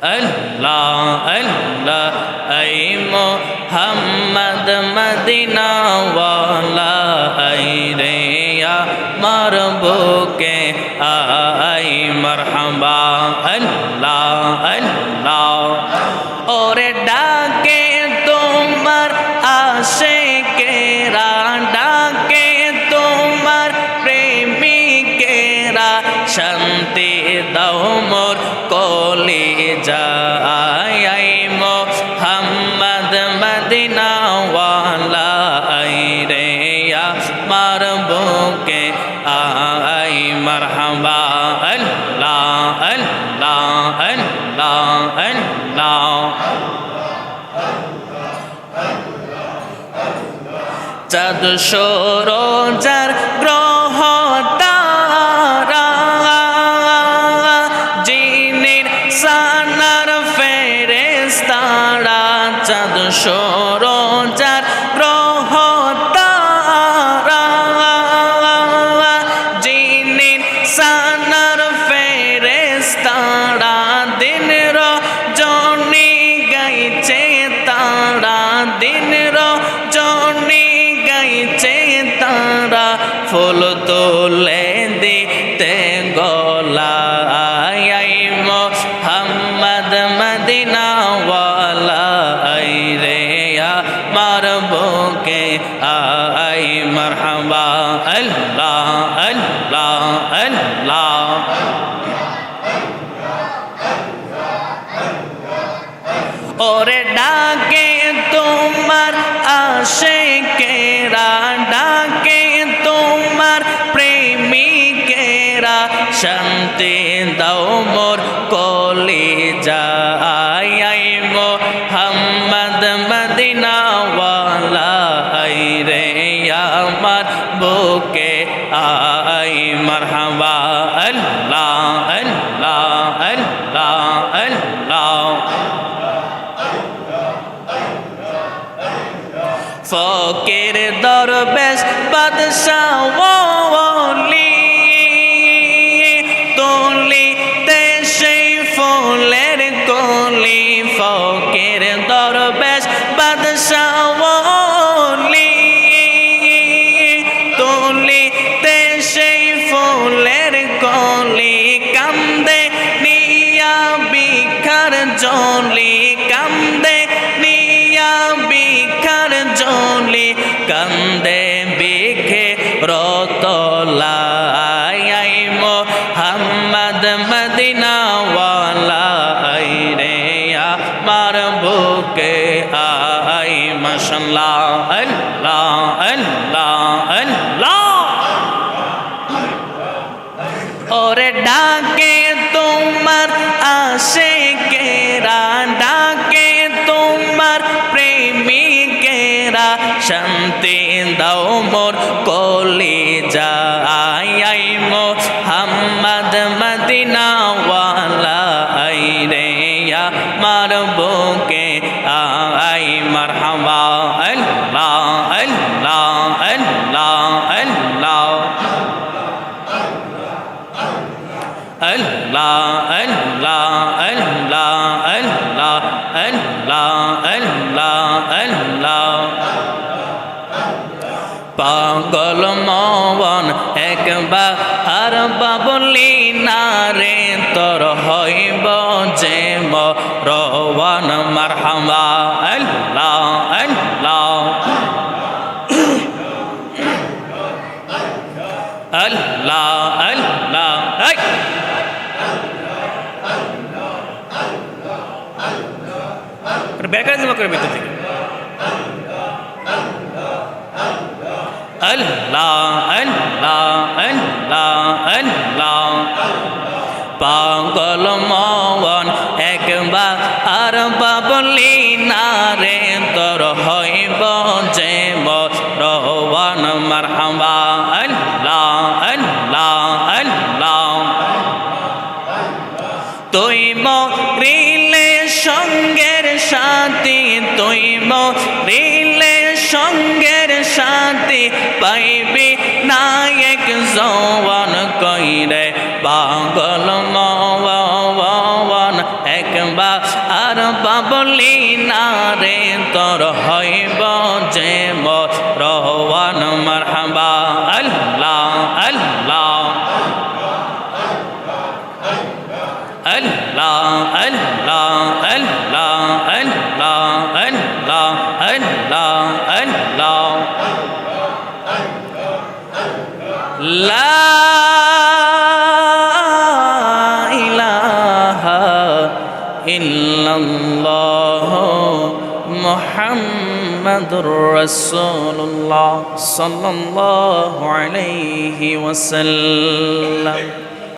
अल्लाह अल्लाह ऐ Mohammad Medina वाला ऐ रे यार बुके आई मरहबा अल्लाह अल्लाह और डाके तुम्हार आशिकेरा डाके तुम्हार प्रेमिकेरा शांति दाओ मोर कोली जाय मोहम्मद मदीना वाला आई रे यार बुके आई मरहबा अल्लाह अल्लाह अल्लाह अल्लाह चाँद सरोजार ग्रह तारा जिनिर सानार फेरेस्तारा चाँद सरोजार ग्रह तारा जिनिर सानार फेरेस्तारा दिन रजनी गाइছে तारा दिन रजनी गाइছে तारा फूल तोले दिते गलाय मोहम्मद मदीना वाला आई रे यार बुके आई मरहबा अल्लाह अल्लाह अल्लाह और डाके तुम्हार आशिकेरा डाके तुम्हार प्रेमिकेरा शांति दाओ मोर कोली जाय मोहम्मद मदीना वाला आई रे यार बुके आई मरहबा अल्लाह अल्लाह अल्लाह अल्लाह फकीर दरवेश बादशाह ওলি তুলিতে সেই ফুলের কলি ফকির দরবেশ বাদশাহ ওলি তুলিতে সেই ফুলের কলি কান্দে নিয়া বিখার জলি কান্দে নিয়া বিখার জলি কান্দে বিখে রতলাই মোহাম্মদ মদিনা ওয়ালা আই রে আমার বুকে আই মাশাআল্লাহ আল্লাহ আল্লাহ আল্লাহ और डाके तुम्हार आशिकेरा डाके तुम्हार प्रेमिकेरा शांति दाओ मोर कोली जाय मोहम्मद मदीना वाला आई रे यार बुके आई मरहबा अल्लाह अल्लाह अल्लाह अल्लाह अल्लाह अल्लाह अल्लाह अल्लाह अल्लाह अल्लाह अल्लाह पागल मवन एकबार আর বাবলি না রে তোর হইব যে মরওয়ান মারহামা আল্লাহ আল্লাহ আল্লাহ আল্লাহ বেকার জমা করে ভিতর থেকে अल्लाह अल्लाह अल्लाह अल्लाह पागल मवन एकबार আর বাবলি না রে তোর হইব যে মরওয়ান মারহামা আল্লাহ আল্লাহ আল্লাহ তুই মরিলে সঙ্গের সাথী তুই মরিলে সঙ্গের সাথী পাইবি নায়ক জওয়ান কইরে পাগল মওয়ান মারহাবা আর বাবলি না রে তোর হইব যে রহওয়ান মারহাবা আল্লাহ আল্লাহ আল্লাহ আল্লাহ আল্লাহ আল্লাহ আল্লাহ আল্লাহ আল্লাহ লা ইলাহা ইল্লাল্লাহ মুহাম্মাদুর রাসূলুল্লাহ সাল্লাল্লাহু আলাইহি ওয়াসাল্লাম।